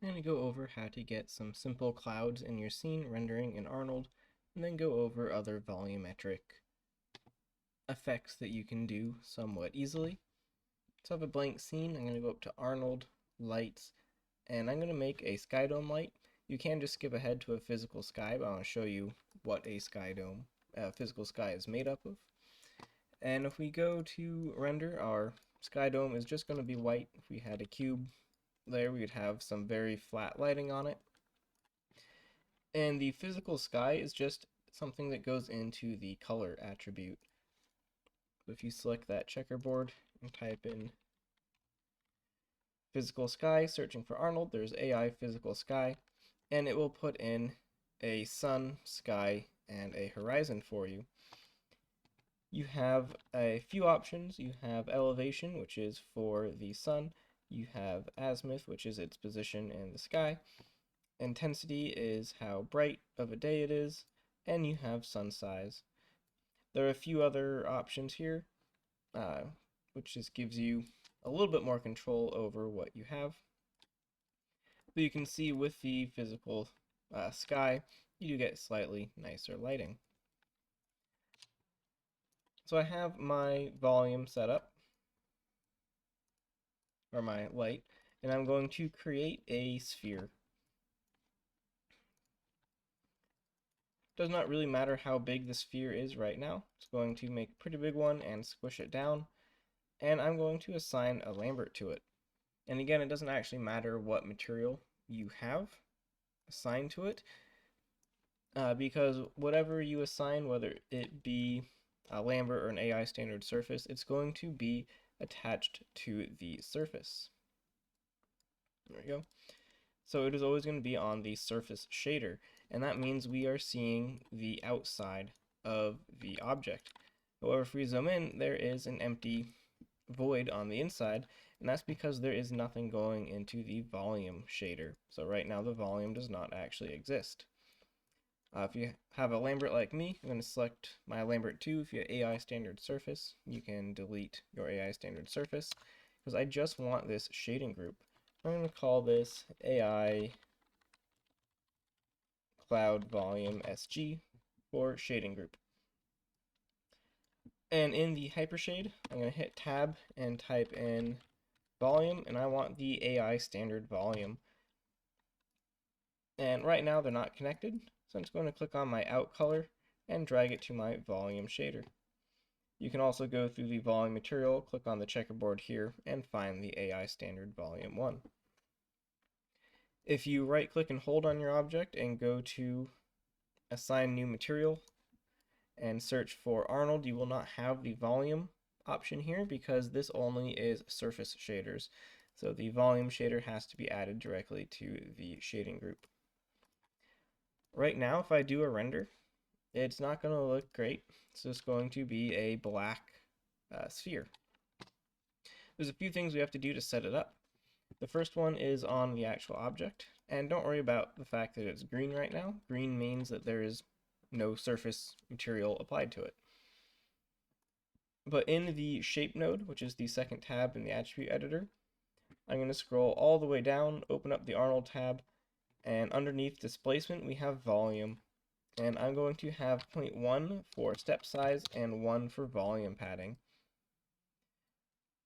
I'm going to go over how to get some simple clouds in your scene rendering in Arnold, and then go over other volumetric effects that you can do somewhat easily. So I have a blank scene. I'm going to go up to Arnold, Lights, and I'm going to make a sky dome light. You can just skip ahead to a physical sky, but I want to show you what a sky dome, physical sky is made up of. And if we go to render, our sky dome is just going to be white. If we had a cube there, we would have some very flat lighting on it. And the physical sky is just something that goes into the color attribute. So if you select that checkerboard and type in physical sky, searching for Arnold, there's AI physical sky, and it will put in a sun, sky, and a horizon for you. You have a few options. You have elevation, which is for the sun. You have azimuth, which is its position in the sky. Intensity is how bright of a day it is, and you have sun size. There are a few other options here, which just gives you a little bit more control over what you have. But you can see with the physical sky, you do get slightly nicer lighting. So I have my volume set up, or my light, and I'm going to create a sphere. Does not really matter how big the sphere is right now. It's going to make a pretty big one and squish it down, and I'm going to assign a Lambert to it. And again, it doesn't actually matter what material you have assigned to it, because whatever you assign, whether it be a Lambert or an AI standard surface, it's going to be attached to the surface. There we go. So it is always going to be on the surface shader, and that means we are seeing the outside of the object. However, if we zoom in, there is an empty void on the inside, and that's because there is nothing going into the volume shader. So right now the volume does not actually exist. If you have a Lambert like me, I'm going to select my Lambert 2. If you have AI standard surface, you can delete your AI standard surface, because I just want this shading group. I'm going to call this AI Cloud Volume SG for shading group. And in the hypershade, I'm going to hit tab and type in volume, and I want the AI standard volume. And right now they're not connected, so I'm just going to click on my out color and drag it to my volume shader. You can also go through the volume material, click on the checkerboard here, and find the AI standard volume 1. If you right click and hold on your object and go to assign new material and search for Arnold, you will not have the volume option here because this only is surface shaders. So the volume shader has to be added directly to the shading group. Right now, if I do a render, it's not going to look great. It's just going to be a black sphere. There's a few things we have to do to set it up. The first one is on the actual object, and don't worry about the fact that it's green right now. Green means that there is no surface material applied to it. But in the shape node, which is the second tab in the attribute editor, I'm going to scroll all the way down, open up the Arnold tab, and underneath displacement we have volume. And I'm going to have 0.1 for step size and 1 for volume padding.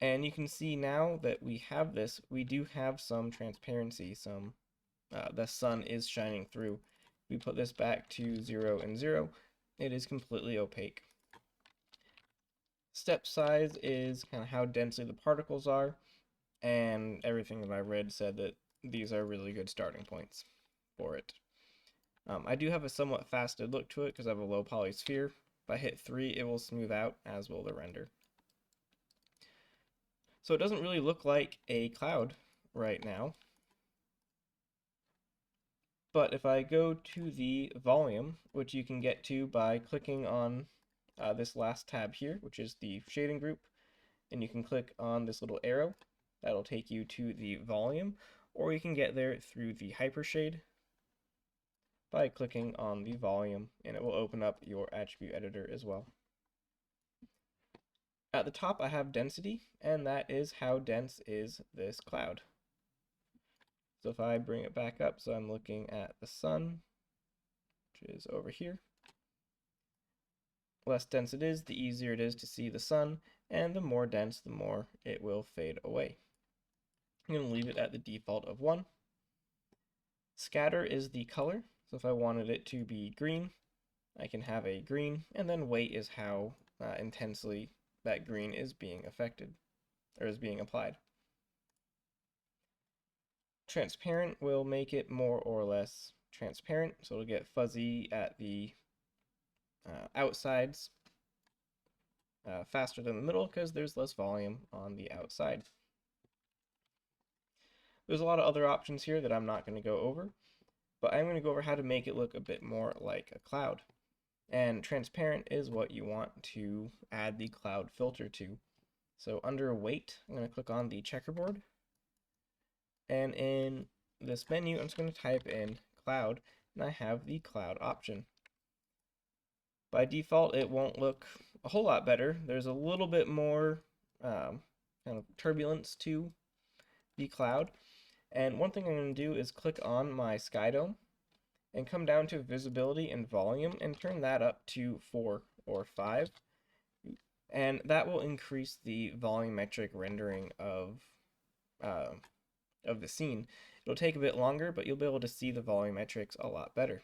And you can see now that we have this, we do have some transparency, the sun is shining through. We put this back to 0 and 0, it is completely opaque. Step size is kind of how densely the particles are, and everything that I read said that these are really good starting points for it. I do have a somewhat faceted look to it because I have a low poly sphere. If I hit 3, it will smooth out, as will the render. So it doesn't really look like a cloud right now. But if I go to the volume, which you can get to by clicking on this last tab here, which is the shading group, and you can click on this little arrow, that'll take you to the volume, or you can get there through the hypershade by clicking on the volume, and it will open up your attribute editor as well. At the top I have density, and that is how dense is this cloud. So if I bring it back up, so I'm looking at the sun, which is over here. The less dense it is, the easier it is to see the sun, and the more dense, the more it will fade away. I'm going to leave it at the default of 1. Scatter is the color, so if I wanted it to be green, I can have a green, and then weight is how intensely that green is being affected, or is being applied. Transparent will make it more or less transparent, so it'll get fuzzy at the outsides faster than the middle because there's less volume on the outside. There's a lot of other options here that I'm not going to go over, but I'm going to go over how to make it look a bit more like a cloud. And transparent is what you want to add the cloud filter to. So under weight, I'm going to click on the checkerboard, and in this menu I'm just going to type in cloud, and I have the cloud option. By default it won't look a whole lot better. There's a little bit more kind of turbulence to the cloud, and one thing I'm going to do is click on my sky dome and come down to visibility and volume and turn that up to 4 or 5, and that will increase the volumetric rendering of the scene. It'll take a bit longer, but you'll be able to see the volumetrics a lot better.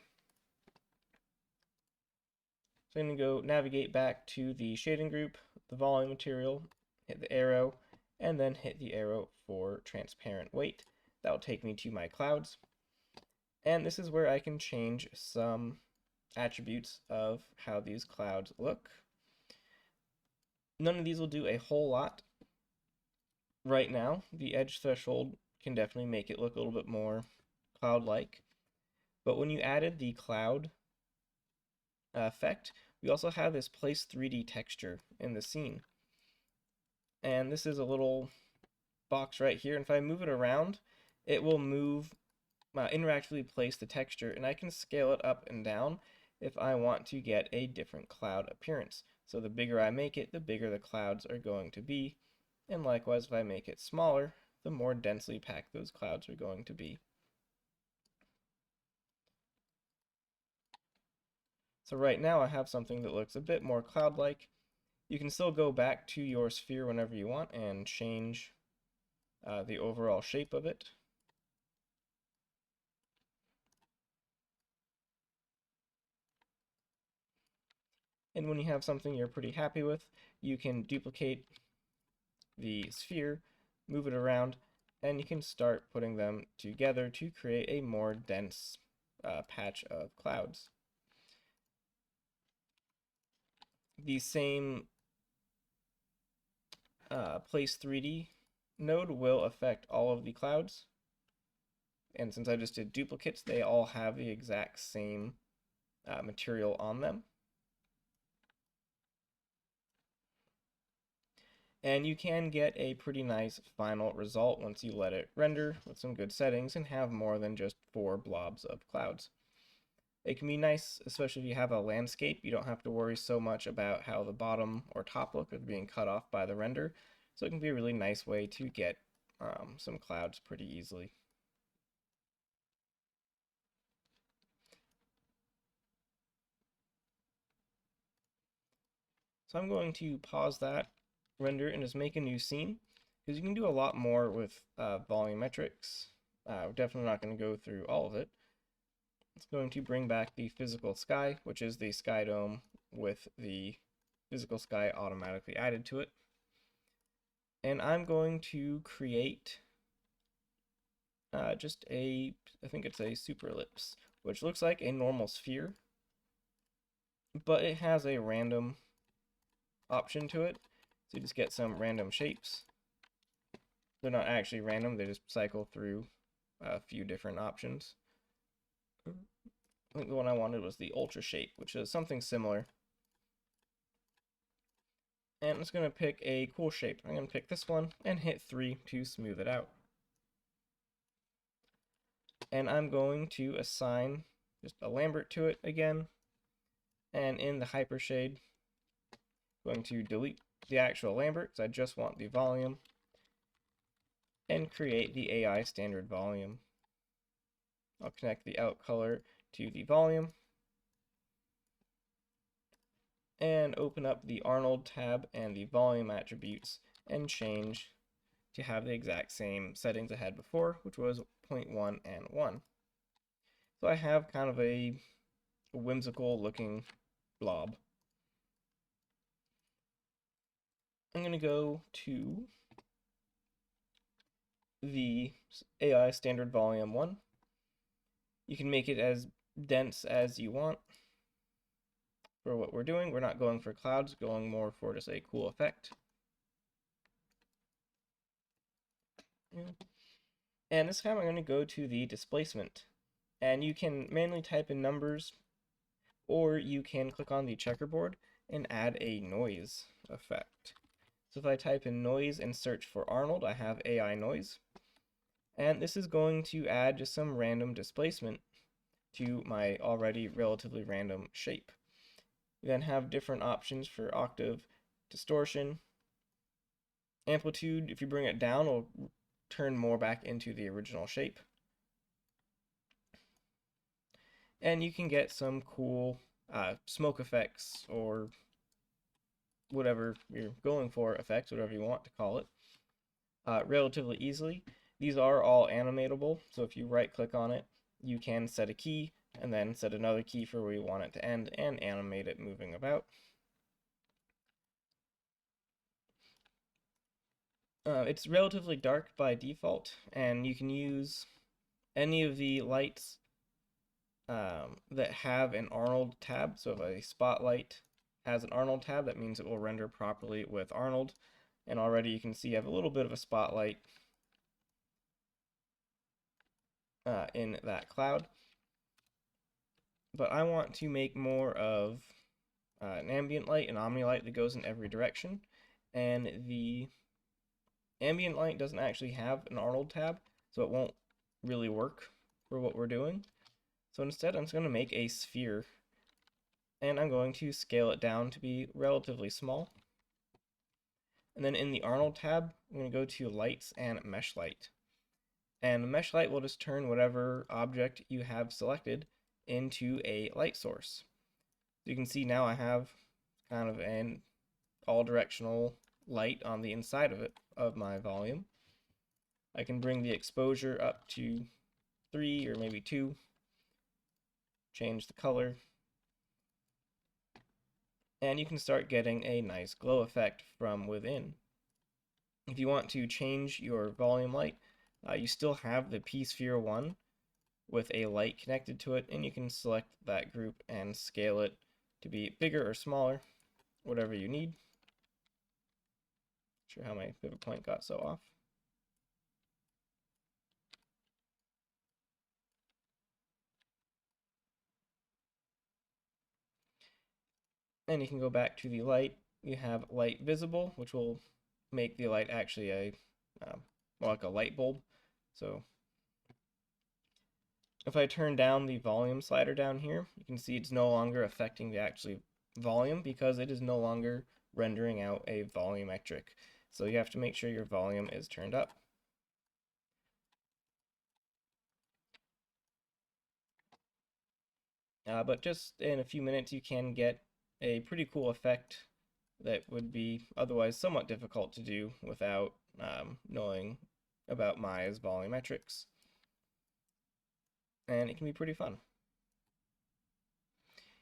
So I'm going to go navigate back to the shading group, the volume material, hit the arrow, and then hit the arrow for transparent weight. That will take me to my clouds. And this is where I can change some attributes of how these clouds look. None of these will do a whole lot right now. The edge threshold can definitely make it look a little bit more cloud-like. But when you added the cloud effect, we also have this place 3D texture in the scene. And this is a little box right here, and if I move it around, it will move, interactively place the texture, and I can scale it up and down if I want to get a different cloud appearance. So the bigger I make it, the bigger the clouds are going to be, and likewise if I make it smaller, the more densely packed those clouds are going to be. So right now I have something that looks a bit more cloud-like. You can still go back to your sphere whenever you want and change the overall shape of it. And when you have something you're pretty happy with, you can duplicate the sphere, move it around, and you can start putting them together to create a more dense patch of clouds. The same place 3D node will affect all of the clouds, and since I just did duplicates, they all have the exact same material on them. And you can get a pretty nice final result once you let it render with some good settings and have more than just 4 blobs of clouds. It can be nice, especially if you have a landscape. You don't have to worry so much about how the bottom or top look is being cut off by the render. So it can be a really nice way to get some clouds pretty easily. So I'm going to pause that render and just make a new scene, because you can do a lot more with volumetrics. We're definitely not going to go through all of it. It's going to bring back the physical sky, which is the sky dome with the physical sky automatically added to it. And I'm going to create just I think it's a super ellipse, which looks like a normal sphere, but it has a random option to it. So you just get some random shapes. They're not actually random, they just cycle through a few different options. I think the one I wanted was the ultra shape, which is something similar. And I'm just going to pick a cool shape. I'm going to pick this one and hit 3 to smooth it out. And I'm going to assign just a Lambert to it again. And in the hypershade, I'm going to delete the actual Lambert because I just want the volume, and create the AI standard volume. I'll connect the out color to the volume and open up the Arnold tab and the volume attributes and change to have the exact same settings I had before, which was 0.1 and 1. So I have kind of a whimsical looking blob. I'm going to go to the AI standard volume 1. You can make it as dense as you want. For what we're doing, we're not going for clouds, going more for just a cool effect. And this time I'm going to go to the displacement. And you can manually type in numbers, or you can click on the checkerboard and add a noise effect. So if I type in noise and search for Arnold, I have AI noise. And this is going to add just some random displacement to my already relatively random shape. You then have different options for octave, distortion, amplitude. If you bring it down, it'll turn more back into the original shape. And you can get some cool smoke effects or whatever you're going for effects, whatever you want to call it, relatively easily. These are all animatable, so if you right click on it, you can set a key and then set another key for where you want it to end and animate it moving about. It's relatively dark by default, and you can use any of the lights that have an Arnold tab. So if a spotlight has an Arnold tab, that means it will render properly with Arnold. And already you can see I have a little bit of a spotlight in that cloud. But I want to make more of an ambient light, an omni light that goes in every direction. And the ambient light doesn't actually have an Arnold tab, so it won't really work for what we're doing. So instead, I'm just going to make a sphere, and I'm going to scale it down to be relatively small. And then in the Arnold tab, I'm going to go to Lights and Mesh Light. And Mesh Light will just turn whatever object you have selected into a light source. So you can see now I have kind of an all-directional light on the inside of it, of my volume. I can bring the exposure up to 3 or maybe 2, change the color, and you can start getting a nice glow effect from within. If you want to change your volume light, you still have the P-Sphere 1 with a light connected to it, and you can select that group and scale it to be bigger or smaller, whatever you need. Not sure how my pivot point got so off. And you can go back to the light. You have light visible, which will make the light actually a more like a light bulb. So if I turn down the volume slider down here, you can see it's no longer affecting the actual volume because it is no longer rendering out a volumetric. So you have to make sure your volume is turned up. But just in a few minutes you can get a pretty cool effect that would be otherwise somewhat difficult to do without knowing about Maya's volumetrics. And it can be pretty fun.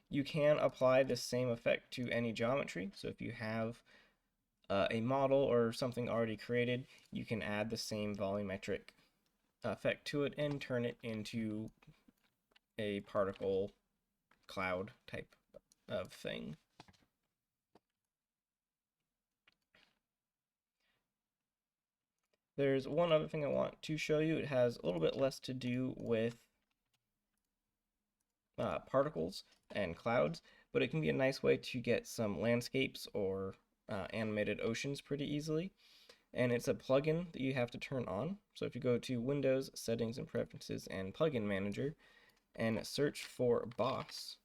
You can apply this same effect to any geometry. So if you have a model or something already created, you can add the same volumetric effect to it and turn it into a particle cloud type of thing. There's one other thing I want to show you. It has a little bit less to do with particles and clouds, but it can be a nice way to get some landscapes or animated oceans pretty easily. And it's a plugin that you have to turn on. So if you go to Windows, Settings and Preferences, and Plugin Manager, and search for Boss,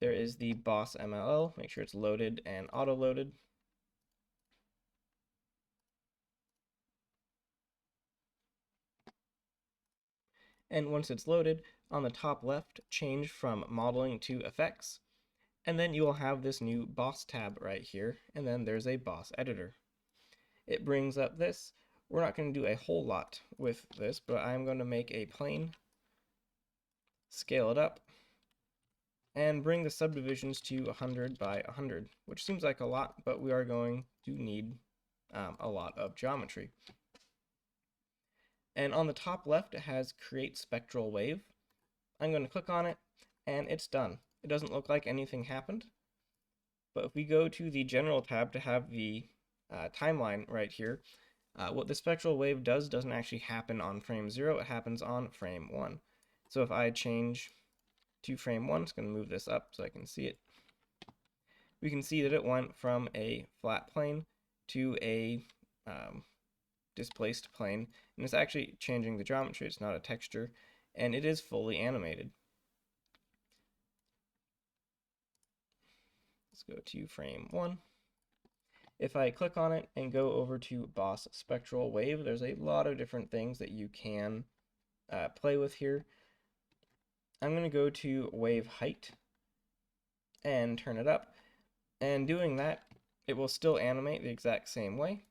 there is the Boss MLL. Make sure it's loaded and auto-loaded. And once it's loaded, on the top left, change from modeling to effects, and then you will have this new boss tab right here, and then there's a boss editor. It brings up this. We're not going to do a whole lot with this, but I'm going to make a plane, scale it up, and bring the subdivisions to 100 by 100, which seems like a lot, but we are going to need a lot of geometry. And on the top left, it has Create Spectral Wave. I'm going to click on it, and it's done. It doesn't look like anything happened, but if we go to the General tab to have the timeline right here, what the spectral wave doesn't actually happen on frame 0, it happens on frame 1. So if I change to frame 1, it's going to move this up so I can see it. We can see that it went from a flat plane to a displaced plane, and it's actually changing the geometry. It's not a texture, and it is fully animated. Let's go to frame 1. If I click on it and go over to Boss Spectral Wave, there's a lot of different things that you can play with here. I'm going to go to Wave Height and turn it up. And doing that, it will still animate the exact same way,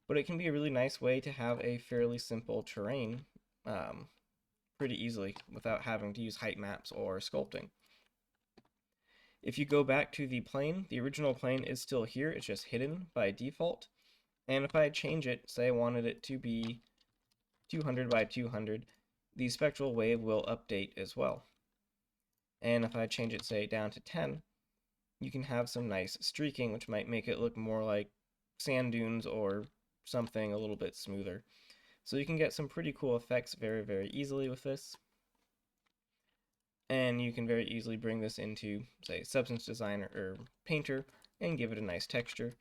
but it can be a really nice way to have a fairly simple terrain pretty easily without having to use height maps or sculpting. If you go back to the plane, the original plane is still here, it's just hidden by default. And if I change it, say I wanted it to be 200 by 200, the spectral wave will update as well. And if I change it, say, down to 10, you can have some nice streaking, which might make it look more like sand dunes or something a little bit smoother. So you can get some pretty cool effects very, very easily with this. And you can very easily bring this into, say, Substance Designer or Painter and give it a nice texture.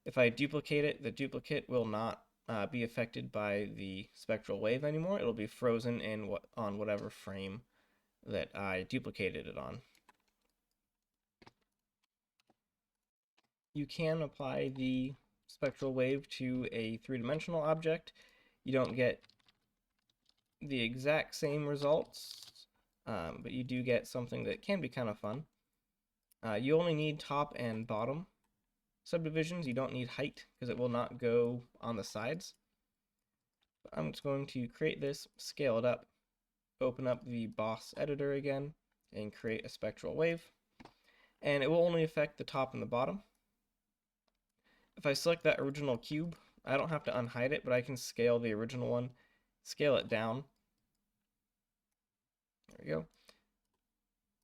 If I duplicate it, the duplicate will not be affected by the spectral wave anymore. It'll be frozen in on whatever frame that I duplicated it on. You can apply the spectral wave to a three-dimensional object. You don't get the exact same results, but you do get something that can be kind of fun. You only need top and bottom subdivisions. You don't need height because it will not go on the sides. I'm just going to create this, scale it up, open up the boss editor again, and create a spectral wave. And it will only affect the top and the bottom. If I select that original cube, I don't have to unhide it, but I can scale the original one, scale it down. There we go.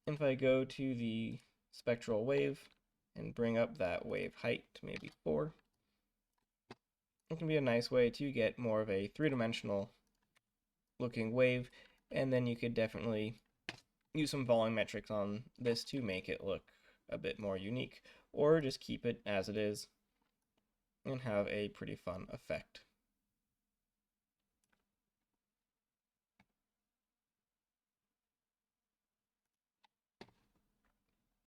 And if I go to the spectral wave and bring up that wave height to maybe 4, it can be a nice way to get more of a three-dimensional looking wave, and then you could definitely use some volumetrics on this to make it look a bit more unique, or just keep it as it is and have a pretty fun effect.